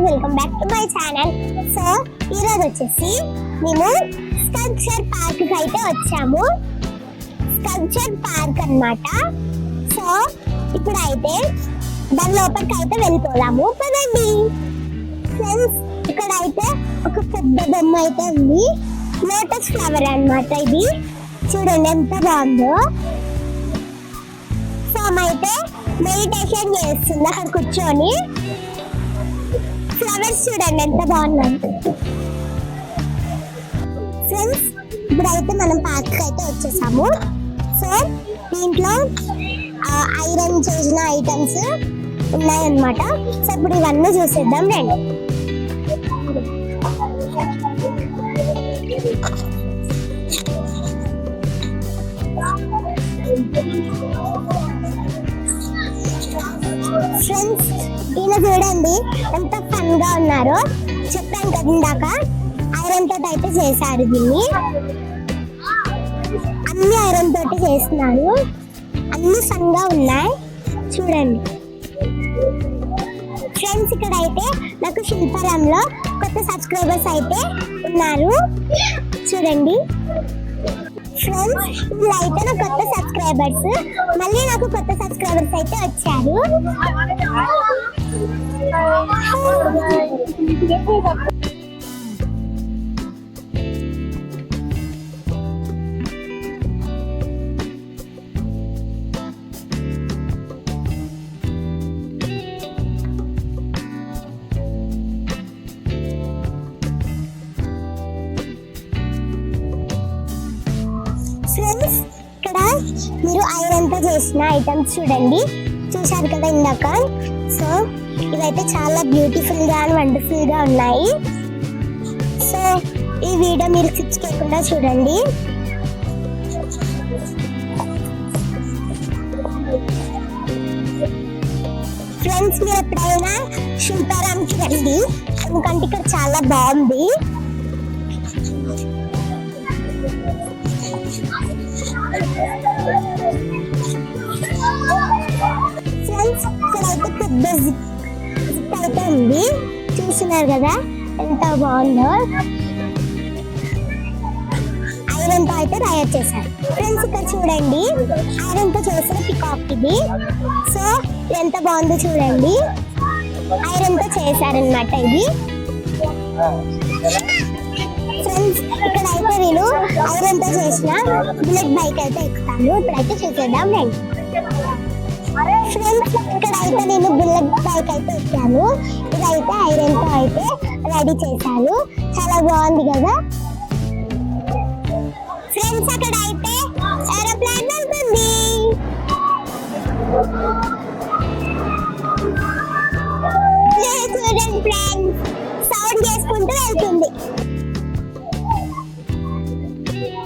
Welcome back to my channel. So ఈరోజు వచ్చేసి మేము స్కల్ప్చర్ పార్క్ కి అయితే వచ్చాము. స్కల్ప్చర్ పార్క్ అన్నమాట. సో ఇప్పుడైతే దాని లోపలికి అయితే వెళ్ళిపోదాము. పదండి ఫ్రెండ్స్. ఇక్కడ అయితే ఒక పెద్ద బొమ్మ అయితే ఉంది, లోటస్ ఫ్లవర్ అన్నమాట. ఇది చూడండి ఎంత బాగుందో. సో అయితే మెడిటేషన్ చేస్తుంది అక్కడ కూర్చొని. ఫ్లవర్స్ చూడండి ఎంత బాగున్నాయి ఫ్రెండ్స్. ఇప్పుడైతే మనం పార్క్ అయితే వచ్చేసాము. సో దీంట్లో ఐరన్ చేసిన ఐటమ్స్ ఉన్నాయన్నమాట. సో ఇప్పుడు ఇవన్నీ చూసేద్దాం రండి. ఫ్రెండ్స్ ఈయన చూడండి ఎంత ఫన్ గా ఉన్నారో. చెప్పాను కదా ఇందాక, ఐరన్ తోటి అయితే చేశారు దీన్ని. అన్ని ఐరన్ తోటి చేస్తున్నారు. అన్ని ఫన్ గా ఉన్నాయి చూడండి ఫ్రెండ్స్. ఇక్కడ అయితే నాకు శిల్పారంలో కొత్త సబ్స్క్రైబర్స్ అయితే ఉన్నారు చూడండి ఫ్రెండ్స్. ఇలా అయితే నాకు కొత్త సబ్స్క్రైబర్స్, మళ్ళీ నాకు కొత్త సబ్స్క్రైబర్స్ అయితే వచ్చారు. ఫ్రెండ్స్ ఇక్కడ మీరు ఐరన్ తో చేసిన ఐటమ్స్ చూడండి, చూశారు కదా ఇందాక. సో ఇవైతే చాలా బ్యూటిఫుల్ గా అండ్ వండర్ఫుల్ గా ఉన్నాయి. సో ఈ వీడియో మీరు స్కిప్ చేయకుండా చూడండి. ఫ్రెండ్స్ మీరు ఎప్పుడైనా శిల్పారాంకి రండి, ఎందుకంటే ఇక్కడ చాలా బాగుంది. ఫ్రెండ్స్ ఇక్కడైతే పెద్ద జిప్ అయితే ఉంది, చూస్తున్నారు కదా ఎంత బాగుందో. ఐరన్ తో అయితే తయారు చేశారు ఫ్రెండ్స్. ఇక్కడ చూడండి ఐరన్ తో చేసిన పికాక్ ఇది. సో ఎంత బాగుందో చూడండి, ఐరన్ తో చేశారనమాట ఇది. ఫ్రెండ్స్ ఇక్కడ అయితే నేను ఐరన్ తో చేసిన బుల్లెట్ బైక్ అయితే ఎక్కుతాను. ఇప్పుడైతే చూసేద్దాం రండి. ఫ్రెండ్స్ ఇక్కడ అయితే నేను బుల్లెట్ బైక్ అయితే ఎక్కాను. ఇదైతే ఐరన్ తో అయితే రెడీ చేశాను. చాలా బాగుంది కదా ఫ్రెండ్స్. అక్కడ అయితే ఏరోప్లేన్ వెళ్తుంది. చూడండి ఫ్రెండ్స్, సౌండ్ చేసుకుంటూ వెళ్తుంది.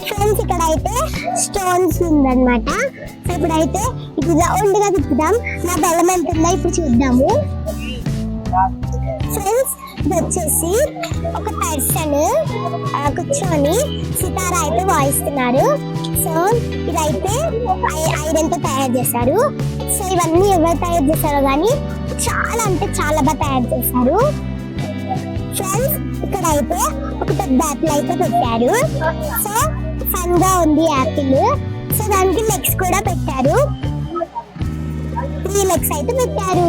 ఫ్రెండ్స్ ఇక్కడ అయితే స్టోన్స్ ఉందన్నమాట. సో ఇప్పుడైతే ఇది రౌండ్ గా తిప్పుదాం. నా బలం ఎంత ఉందో ఇప్పుడు చూద్దాము. ఫ్రెండ్స్ ఇది వచ్చేసి ఒక పర్సన్ కూర్చొని సితారా అయితే వాయిస్తున్నారు. సో ఇదైతే ఐరన్ తో తయారు చేశారు. సో ఇవన్నీ ఎవరు తయారు చేశారో కానీ చాలా అంటే చాలా బాగా తయారు చేశారు. ఫ్రెండ్స్ ఇక్కడ అయితే ఒక పెద్ద యాపిల్ అయితే పెట్టారు. సో ఫన్ గా ఉంది యాపిల్. సో దానికి లెగ్స్ కూడా పెట్టారు, 3 లెగ్స్ అయితే పెట్టారు.